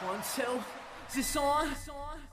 One, two. Is this on?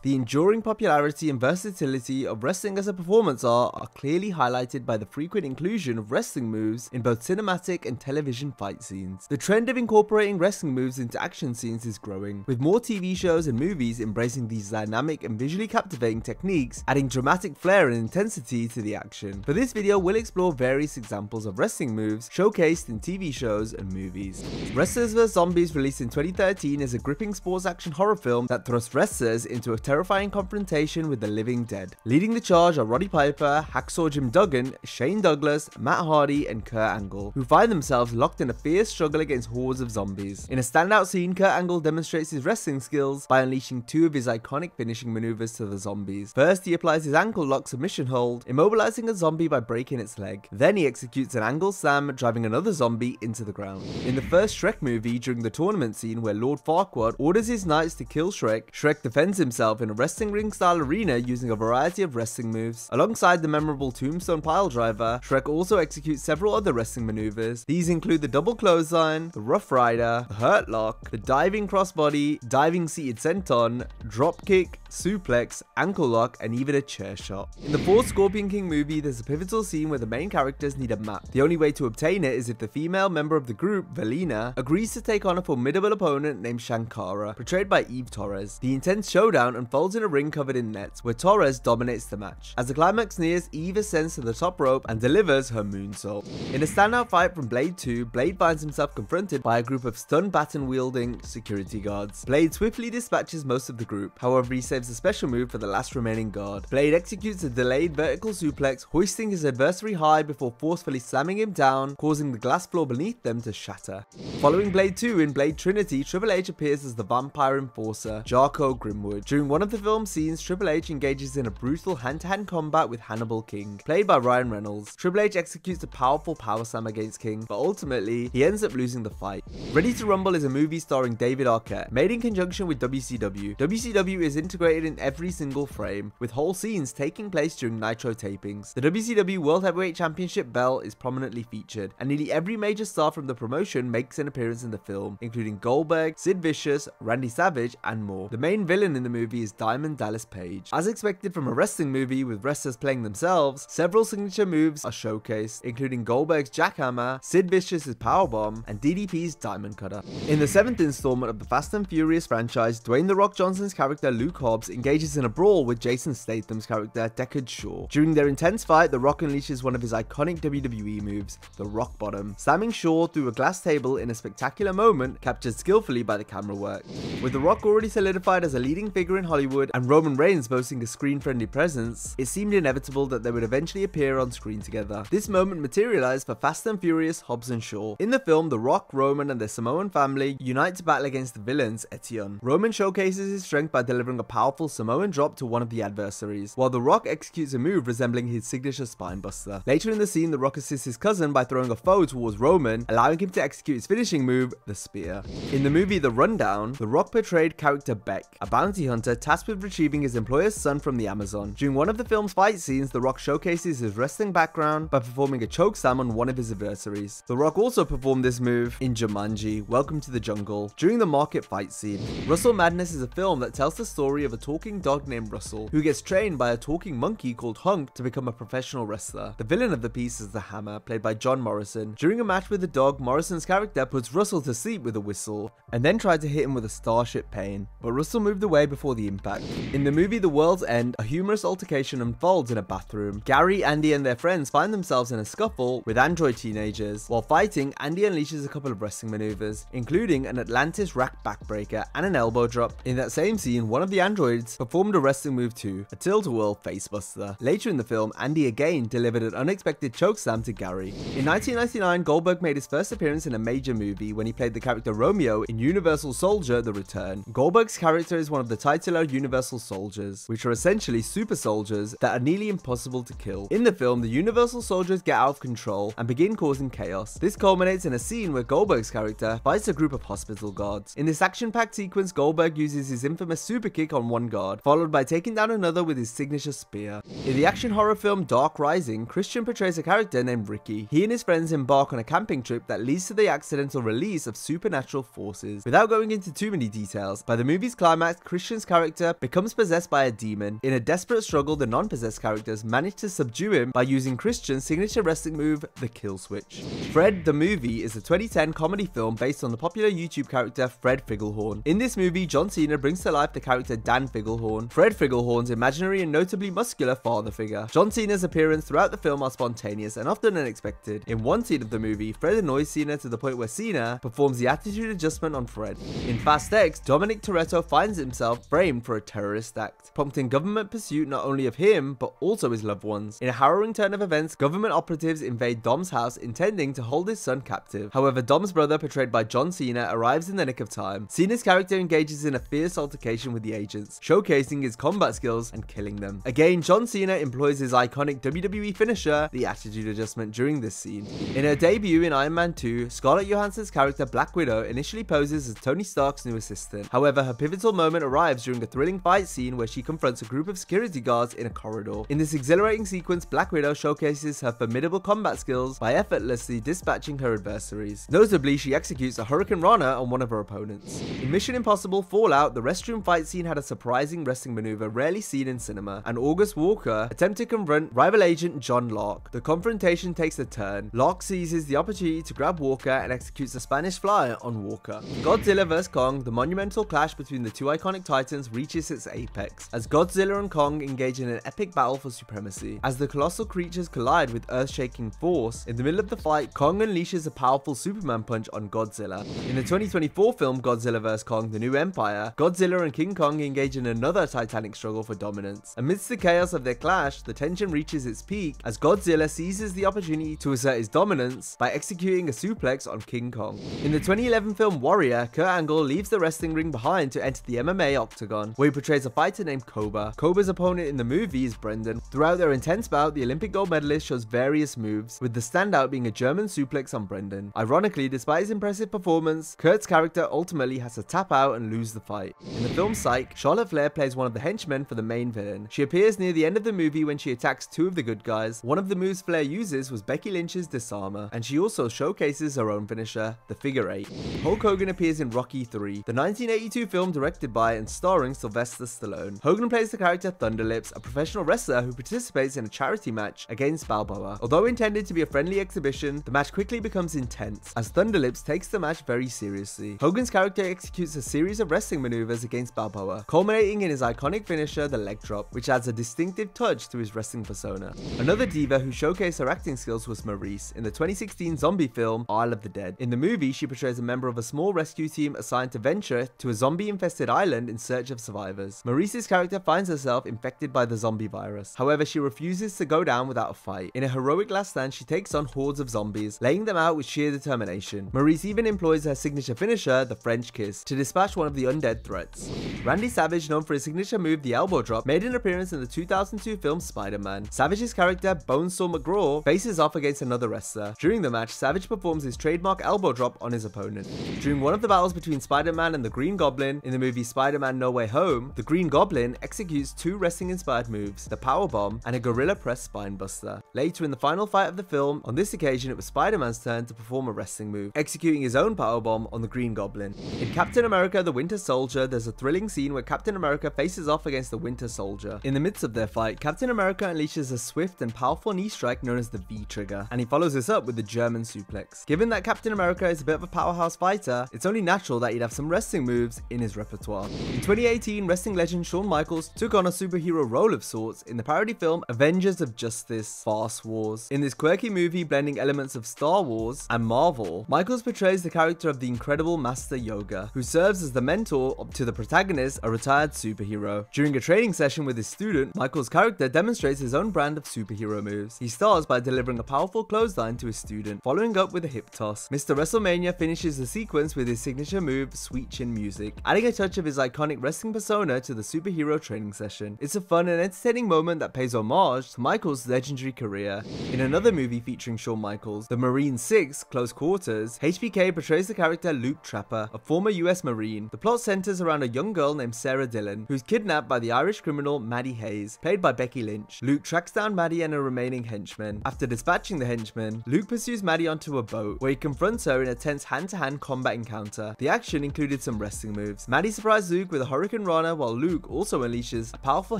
The enduring popularity and versatility of wrestling as a performance art are clearly highlighted by the frequent inclusion of wrestling moves in both cinematic and television fight scenes. The trend of incorporating wrestling moves into action scenes is growing, with more TV shows and movies embracing these dynamic and visually captivating techniques, adding dramatic flair and intensity to the action. For this video, we'll explore various examples of wrestling moves showcased in TV shows and movies. Wrestlers vs. Zombies, released in 2013, is a gripping sports action horror film that thrusts wrestlers into a terrifying confrontation with the living dead. Leading the charge are Roddy Piper, Hacksaw Jim Duggan, Shane Douglas, Matt Hardy, and Kurt Angle, who find themselves locked in a fierce struggle against hordes of zombies. In a standout scene, Kurt Angle demonstrates his wrestling skills by unleashing two of his iconic finishing maneuvers to the zombies. First, he applies his ankle lock submission hold, immobilizing a zombie by breaking its leg. Then he executes an angle slam, driving another zombie into the ground. In the first SHREK movie, during the tournament scene where Lord Farquaad orders his knights to kill SHREK, SHREK defends himself in a wrestling ring style arena using a variety of wrestling moves. Alongside the memorable tombstone piledriver, SHREK also executes several other wrestling maneuvers. These include the double clothesline, the rough rider, the hurt lock, the diving crossbody, diving seated senton, drop kick, suplex, ankle lock, and even a chair shot. In the fourth Scorpion King movie, there's a pivotal scene where the main characters need a map. The only way to obtain it is if the female member of the group, Velina, agrees to take on a formidable opponent named Shankara, portrayed by Eve Torres. The intense showdown unfolds in a ring covered in nets, where Torres dominates the match. As the climax nears, Eve ascends to the top rope and delivers her moonsault. In a standout fight from Blade 2, Blade finds himself confronted by a group of stun baton-wielding security guards. Blade swiftly dispatches most of the group, however he saves a special move for the last remaining guard. Blade executes a delayed vertical suplex, hoisting his adversary high before forcefully slamming him down, causing the glass floor beneath them to shatter. Following Blade 2, in Blade Trinity, Triple H appears as the vampire enforcer, Jarko Grimwood. During one of the film scenes, Triple H engages in a brutal hand-to-hand combat with Hannibal King, played by Ryan Reynolds. Triple H executes a powerful power slam against King, but ultimately, he ends up losing the fight. Ready to Rumble is a movie starring David Arquette, made in conjunction with WCW. WCW is integrated in every single frame, with whole scenes taking place during Nitro tapings. The WCW World Heavyweight Championship belt is prominently featured, and nearly every major star from the promotion makes an appearance in the film, including Goldberg, Sid Vicious, Randy Savage, and more. The main villain in the movie is Diamond Dallas Page. As expected from a wrestling movie with wrestlers playing themselves, several signature moves are showcased, including Goldberg's jackhammer, Sid Vicious's powerbomb, and DDP's diamond cutter. In the 7th installment of the Fast and Furious franchise, Dwayne "The Rock" Johnson's character Luke Hobbs engages in a brawl with Jason Statham's character Deckard Shaw. During their intense fight, The Rock unleashes one of his iconic WWE moves, the Rock Bottom, slamming Shaw through a glass table in a spectacular moment captured skillfully by the camera work. With The Rock already solidified as a leading figure in Hollywood and Roman Reigns boasting a screen-friendly presence, it seemed inevitable that they would eventually appear on screen together. This moment materialized for Fast and Furious Hobbs and Shaw. In the film, The Rock, Roman, and their Samoan family unite to battle against the villains Etienne. Roman showcases his strength by delivering a powerful Samoan drop to one of the adversaries, while The Rock executes a move resembling his signature spinebuster. Later in the scene, The Rock assists his cousin by throwing a foe towards Roman, allowing him to execute his finishing move, the spear. In the movie The Rundown, The Rock portrayed character Beck, a bounty hunter tasked with retrieving his employer's son from the Amazon. During one of the film's fight scenes, The Rock showcases his wrestling background by performing a chokeslam on one of his adversaries. The Rock also performed this move in Jumanji: Welcome to the Jungle during the market fight scene. Russell Madness is a film that tells the story of a talking dog named Russell, who gets trained by a talking monkey called Hunk to become a professional wrestler. The villain of the piece is the Hammer, played by John Morrison. During a match with the dog, Morrison's character puts Russell to sleep with a whistle, and then tried to hit him with a starship pain, but Russell moved away before the impact. In the movie The World's End, a humorous altercation unfolds in a bathroom. Gary, Andy, and their friends find themselves in a scuffle with android teenagers. While fighting, Andy unleashes a couple of wrestling maneuvers, including an Atlantis rack backbreaker and an elbow drop. In that same scene, one of the androids performed a wrestling move too, a tilt-a-whirl facebuster. Later in the film, Andy again delivered an unexpected chokeslam to Gary. In 1999, Goldberg made his first appearance in a major movie when he played the character Romeo in Universal Soldier: The Return. Goldberg Goldberg's character is one of the titular Universal Soldiers, which are essentially super soldiers that are nearly impossible to kill. In the film, the Universal Soldiers get out of control and begin causing chaos. This culminates in a scene where Goldberg's character fights a group of hospital guards. In this action-packed sequence, Goldberg uses his infamous super kick on one guard, followed by taking down another with his signature spear. In the action horror film Dark Rising, Christian portrays a character named Ricky. He and his friends embark on a camping trip that leads to the accidental release of supernatural forces. Without going into too many details, by the movie's climax, Christian's character becomes possessed by a demon. In a desperate struggle, the non-possessed characters manage to subdue him by using Christian's signature wrestling move, the kill switch. Fred the Movie is a 2010 comedy film based on the popular YouTube character Fred Figglehorn. In this movie, John Cena brings to life the character Dan Figglehorn, Fred Figglehorn's imaginary and notably muscular father figure. John Cena's appearance throughout the film are spontaneous and often unexpected. In one scene of the movie, Fred annoys Cena to the point where Cena performs the attitude adjustment on Fred. In Fast X, Dominic Toretto finds himself framed for a terrorist act, prompting government pursuit not only of him, but also his loved ones. In a harrowing turn of events, government operatives invade Dom's house intending to hold his son captive. However, Dom's brother, portrayed by John Cena, arrives in the nick of time. Cena's character engages in a fierce altercation with the agents, showcasing his combat skills and killing them. Again, John Cena employs his iconic WWE finisher, the attitude adjustment, during this scene. In her debut in Iron Man 2, Scarlett Johansson's character Black Widow initially poses as Tony Stark's new assistant. However, her pivotal moment arrives during a thrilling fight scene where she confronts a group of security guards in a corridor. In this exhilarating sequence, Black Widow showcases her formidable combat skills by effortlessly dispatching her adversaries. Notably, she executes a Hurricane Rana on one of her opponents. In Mission Impossible Fallout, the restroom fight scene had a surprising wrestling maneuver rarely seen in cinema, and August Walker attempts to confront rival agent John Locke. The confrontation takes a turn. Locke seizes the opportunity to grab Walker and executes a Spanish Fly on Walker. Godzilla vs. Kong, the monumental clash between the two iconic titans, reaches its apex, as Godzilla and Kong engage in an epic battle for supremacy. As the colossal creatures collide with earth-shaking force, in the middle of the fight, Kong unleashes a powerful Superman punch on Godzilla. In the 2024 film Godzilla vs. Kong: The New Empire, Godzilla and King Kong engage in another titanic struggle for dominance. Amidst the chaos of their clash, the tension reaches its peak as Godzilla seizes the opportunity to assert his dominance by executing a suplex on King Kong. In the 2011 film Warrior, Kurt Angle leaves the wrestling ring behind to enter the MMA octagon, where he portrays a fighter named Cobra. Cobra's opponent in the movie is Brendan. Throughout their intense bout, the Olympic gold medalist shows various moves, with the standout being a German suplex on Brendan. Ironically, despite his impressive performance, Kurt's character ultimately has to tap out and lose the fight. In the film Psych, Charlotte Flair plays one of the henchmen for the main villain. She appears near the end of the movie when she attacks two of the good guys. One of the moves Flair uses was Becky Lynch's Disarmer, and she also showcases her own finisher, the Figure 8. Hulk Hogan appears in Rocky 3, the 1982 film directed by and starring Sylvester Stallone. Hogan plays the character Thunderlips, a professional wrestler who participates in a charity match against Balboa. Although intended to be a friendly exhibition, the match quickly becomes intense, as Thunderlips takes the match very seriously. Hogan's character executes a series of wrestling maneuvers against Balboa, culminating in his iconic finisher, the leg drop, which adds a distinctive touch to his wrestling persona. Another diva who showcased her acting skills was Maurice, in the 2016 zombie film Isle of the Dead. In the movie, she portrays a member of a small rescue team assigned to venture to a zombie-infested island in search of survivors. Maurice's character finds herself infected by the zombie virus. However, she refuses to go down without a fight. In a heroic last stand, she takes on hordes of zombies, laying them out with sheer determination. Maurice even employs her signature finisher, the French Kiss, to dispatch one of the undead threats. Randy Savage, known for his signature move, the elbow drop, made an appearance in the 2002 film Spider-Man. Savage's character, Bonesaw McGraw, faces off against another wrestler. During the match, Savage performs his trademark elbow drop on his opponent. During one of the battles between Spider-Man and the Green Goblin in the movie Spider-Man No Way Home, the Green Goblin executes two wrestling-inspired moves, the Powerbomb and a Gorilla Press Spinebuster. Later in the final fight of the film, on this occasion it was Spider-Man's turn to perform a wrestling move, executing his own Powerbomb on the Green Goblin. In Captain America: The Winter Soldier, there's a thrilling scene where Captain America faces off against the Winter Soldier. In the midst of their fight, Captain America unleashes a swift and powerful knee strike known as the V-Trigger, and he follows this up with the German suplex. Given that Captain America is a bit of a powerhouse fighter, it's only natural that he'd have some wrestling moves in his repertoire. In 2018, wrestling legend Shawn Michaels took on a superhero role of sorts in the parody film Avengers of Justice: Fast Wars. In this quirky movie blending elements of Star Wars and Marvel, Michaels portrays the character of the incredible Master Yoga, who serves as the mentor to the protagonist, a retired superhero. During a training session with his student, Michaels' character demonstrates his own brand of superhero moves. He starts by delivering a powerful clothesline to his student, following up with a hip toss. Mr. WrestleMania finishes the sequence with his signature move, Sweet Chin Music, adding adding a touch of his iconic wrestling persona to the superhero training session. It's a fun and entertaining moment that pays homage to Michaels' legendary career. In another movie featuring Shawn Michaels, The Marine 6, Close Quarters, HBK portrays the character Luke Trapper, a former US Marine. The plot centers around a young girl named Sarah Dillon, who's kidnapped by the Irish criminal Maddie Hayes, played by Becky Lynch. Luke tracks down Maddie and her remaining henchmen. After dispatching the henchmen, Luke pursues Maddie onto a boat, where he confronts her in a tense hand-to-hand combat encounter. The action included some wrestling moves. Maddie surprised Luke with a Hurricane Rana, while Luke also unleashes a powerful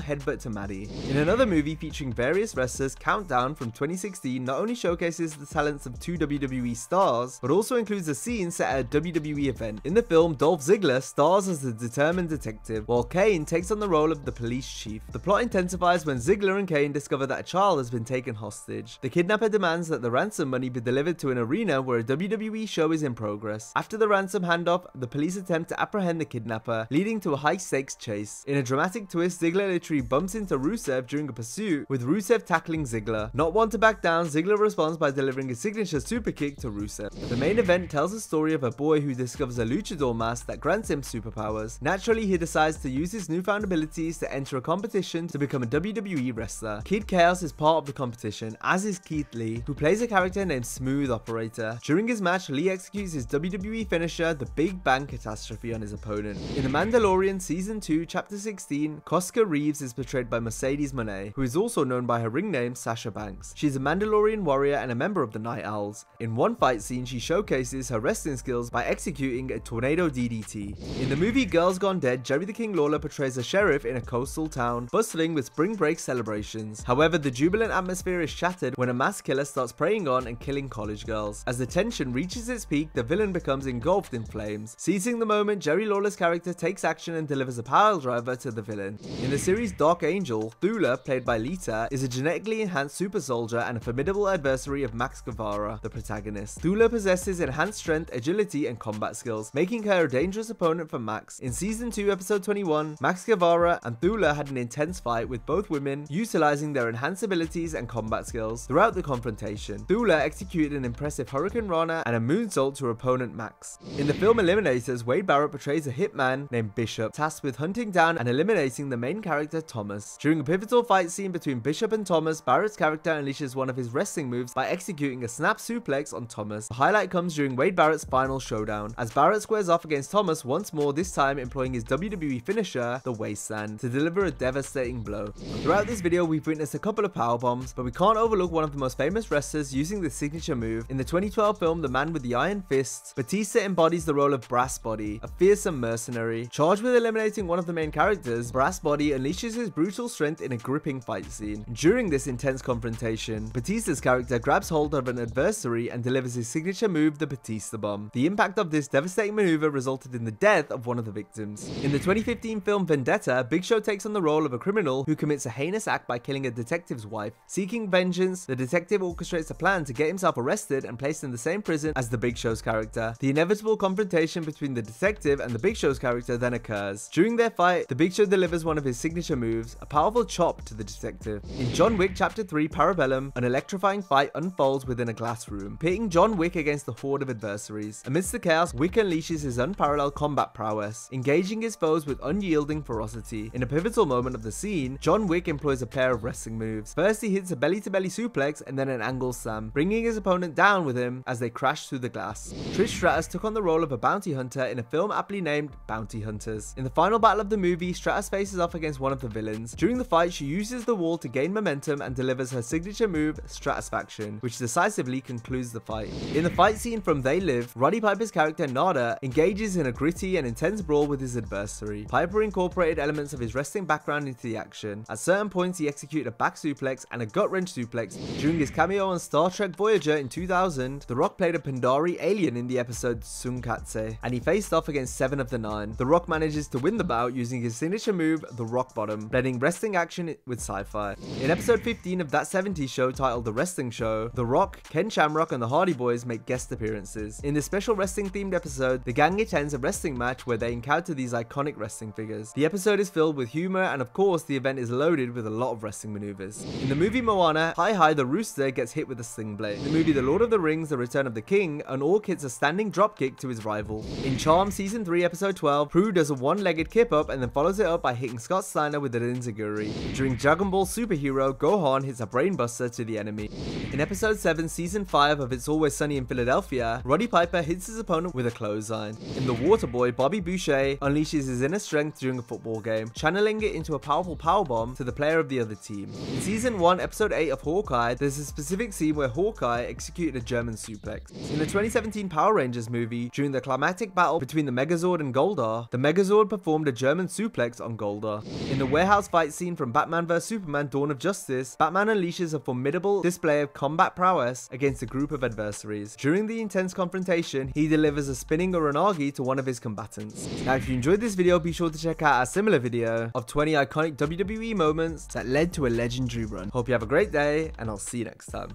headbutt to Maddie. In another movie featuring various wrestlers, Countdown from 2016 not only showcases the talents of two WWE stars, but also includes a scene set at a WWE event. In the film, Dolph Ziggler stars as the determined detective, while Kane takes on the role of the police chief. The plot intensifies when Ziggler and Kane discover that a child has been taken hostage. The kidnapper demands that the ransom money be delivered to an arena where a WWE show is in progress. After the ransom handoff, the police attempt to apprehend the kidnapper, leading to a high-stakes chase. In a dramatic twist, Ziggler literally bumps into Rusev during a pursuit, with Rusev tackling Ziggler. Not one to back down, Ziggler responds by delivering a signature super kick to Rusev. The main event tells the story of a boy who discovers a luchador mask that grants him superpowers. Naturally, he decides to use his newfound abilities to enter a competition to become a WWE wrestler. Kid Chaos is part of the competition, as is Keith Lee, who plays a character named Smooth Operator. During his match, Lee executes his WWE finisher, the Big Bang Catastrophe, on his opponent. In The Mandalorian Season 2, Chapter 16, Koska Reeves is portrayed by Mercedes Monet, who is also known by her ring name Sasha Banks. She's a Mandalorian warrior and a member of the Night Owls. In one fight scene, she showcases her wrestling skills by executing a tornado DDT. In the movie Girls Gone Dead, Jerry the King Lawler portrays a sheriff in a coastal town, bustling with spring break celebrations. However, the jubilant atmosphere is shattered when a mass killer starts preying on and killing college girls. As the tension reaches its peak, the villain becomes engulfed in flames. Seizing the moment, Jerry Lawler's character takes action and delivers a pile driver to the villain. In the series Dark Angel, Thula, played by Lita, is a genetically enhanced super soldier and a formidable adversary of Max Guevara, the protagonist. Thula possesses enhanced strength, agility, and combat skills, making her a dangerous opponent for Max. In Season 2, Episode 21, Max Guevara and Thula had an intense fight, with both women utilizing their enhanced abilities and combat skills. Throughout the confrontation, Thula executed an impressive Hurricane Rana and a moonsault to her opponent Max. In the film Eliminators, Wade Barrett portrays a hitman named Bishop, tasked with hunting down and eliminating the main character Thomas. During a pivotal fight scene between Bishop and Thomas, Barrett's character unleashes one of his wrestling moves by executing a snap suplex on Thomas. The highlight comes during Wade Barrett's final showdown, as Barrett squares off against Thomas once more, this time employing his WWE finisher, the Wasteland, to deliver a devastating blow. Throughout this video, we've witnessed a couple of powerbombs, but we can't overlook one of the most famous wrestlers using this signature move. In the 2012 film The Man with the Iron Fists, Batista embodies the role of Brass Body, a fearsome mercenary. Charged with eliminating one of the main characters, Brass Body unleashes his brutal strength in a gripping fight scene. During this intense confrontation, Batista's character grabs hold of an adversary and delivers his signature move, the Batista Bomb. The impact of this devastating maneuver resulted in the death of one of the victims. In the 2015 film Vendetta, Big Show takes on the role of a criminal who commits a heinous act by killing a detective's wife. Seeking vengeance, the detective orchestrates a plan to get himself arrested and placed in the same prison as the Big Show's character. The inevitable confrontation between the detective and the Big Show's character then occurs. During their fight, the Big Show delivers one of his signature moves, a powerful chop to the detective. In John Wick Chapter 3 Parabellum, an electrifying fight unfolds within a glass room, pitting John Wick against a horde of adversaries. Amidst the chaos, Wick unleashes his unparalleled combat prowess, engaging his foes with unyielding ferocity. In a pivotal moment of the scene, John Wick employs a pair of wrestling moves. First, he hits a belly-to-belly suplex and then an angle slam, bringing his opponent down with him as they crash through the glass. Trish Stratus took on the role of a bounty hunter in a film aptly named Bounty Hunters. In the final battle of the movie, Stratus faces off against one of the villains. During the fight, she uses the wall to gain momentum and delivers her signature move, Stratusfaction, which decisively concludes the fight. In the fight scene from They Live, Roddy Piper's character Nada engages in a gritty and intense brawl with his adversary. Piper incorporated elements of his wrestling background into the action. At certain points, he executed a back suplex and a gut wrench suplex. During his cameo on Star Trek Voyager in 2000, The Rock played a Pandari alien in the episode Sunkatse, and he faced off against 7 of the 9. The Rock manages to win the bout using his signature move, the Rock Bottom, blending wrestling action with sci-fi. In episode 15 of That 70s Show titled The Wrestling Show, The Rock, Ken Shamrock, and the Hardy Boys make guest appearances. In this special wrestling-themed episode, the gang attends a wrestling match where they encounter these iconic wrestling figures. The episode is filled with humor, and of course, the event is loaded with a lot of wrestling maneuvers. In the movie Moana, Hi the rooster gets hit with a sling blade. In the movie The Lord of the Rings, The Return of the King, an orc hits a standing dropkick to his rival. In Charmed Season 3 Episode episode 12, Prue does a one-legged kip-up and then follows it up by hitting Scott Steiner with an enziguri. During Dragon Ball Superhero, Gohan hits a brainbuster to the enemy. In episode 7, season 5 of It's Always Sunny in Philadelphia, Roddy Piper hits his opponent with a clothesline. In The Waterboy, Bobby Boucher unleashes his inner strength during a football game, channeling it into a powerful powerbomb to the player of the other team. In season 1, episode 8 of Hawkeye, there's a specific scene where Hawkeye executed a German suplex. In the 2017 Power Rangers movie, during the climactic battle between the Megazord and Goldar, the Megazord performed a German suplex on Goldar. In the warehouse fight scene from Batman vs Superman Dawn of Justice, Batman unleashes a formidable display of combat prowess against a group of adversaries. During the intense confrontation, he delivers a spinning uranagi to one of his combatants. Now, if you enjoyed this video, be sure to check out a similar video of 20 iconic WWE moments that led to a legendary run. Hope you have a great day, and I'll see you next time.